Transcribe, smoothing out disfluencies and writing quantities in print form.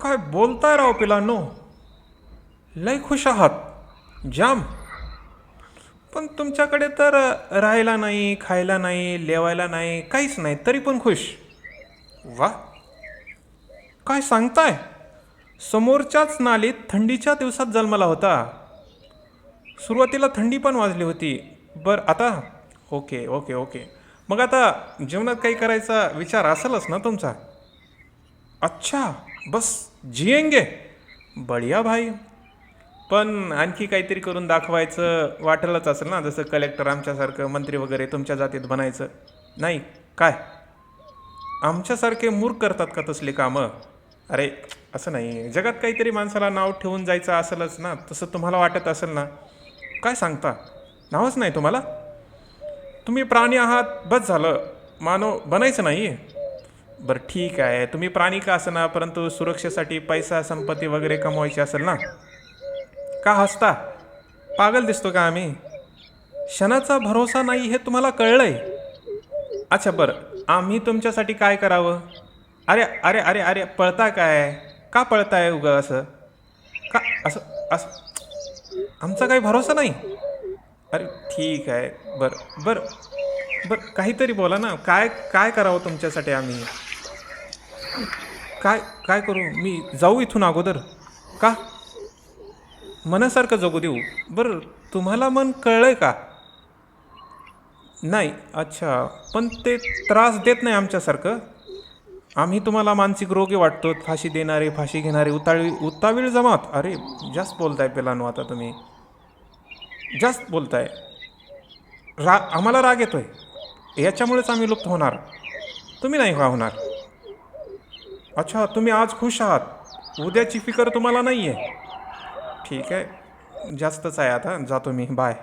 काय बोलताय राव पिलांनो, लय खुश आहात जाम. पण तुमच्याकडे तर राहायला नाही, खायला नाही, लेवायला नाही, काहीच नाही, तरी पण खुश. वा, काय सांगताय? समोरच्याच नालीत थंडीच्या दिवसात जन्मला होता. सुरुवातीला थंडी पण वाजली होती. बरं आता, ओके ओके ओके. मग आता जेवणात काही करायचा विचार असेलच ना तुमचा? अच्छा, बस जिएंगे. बढिया भाई. पण आणखी काहीतरी करून दाखवायचं वाटेलच असेल ना, जसं कलेक्टर आमच्यासारखं, मंत्री वगैरे तुमच्या जातीत बनायचं. नाही काय? आमच्यासारखे मूर्ख करतात का तसली कामं? अरे असं नाही, जगात काहीतरी माणसाला नाव ठेवून जायचं असेलच ना, तसं तुम्हाला वाटत असेल ना. काय सांगता, नावच नाही तुम्हाला? तुम्ही प्राणी आहात, बस झालं, मानव बनायचं नाही. बरं ठीक आहे, तुम्ही प्राणी का असेना, परंतु सुरक्षेसाठी पैसा संपत्ती वगैरे कमवायची असेल ना. का हसता? पागल दिसतो का आम्ही? क्षणाचा भरोसा नाही हे तुम्हाला कळलंय? अच्छा बरं, आम्ही तुमच्यासाठी काय करावं? अरे अरे अरे अरे, पळता काय? का पळताय उगं असं? का असं असं? आमचा काही भरोसा नाही? अरे ठीक आहे, बरं बरं बरं, काहीतरी बोला ना, काय काय करावं तुमच्यासाठी आम्ही? काय काय करू? मी जाऊ इथून अगोदर? का? मनासारखं जगू देऊ? बरं, तुम्हाला मन कळलंय का? नाही, अच्छा. पण ते त्रास देत नाही आमच्यासारखं. आम्ही तुम्हाला मानसिक रोगी वाटतो, फाशी देणारे, फाशी घेणारे, उतावीळ जमात. अरे जास्त बोलताय पेलानो, आता तुम्ही जास्त बोलताय. आम्हाला राग येतोय, याच्यामुळेच आम्ही लुप्त होणार, तुम्ही नाही का होणार? अच्छा, तुम्ही आज खुश आहात, उद्याची फिकर तुम्हाला नाही आहे. ठीक आहे, जास्तच आहे, आता जातो मी, बाय.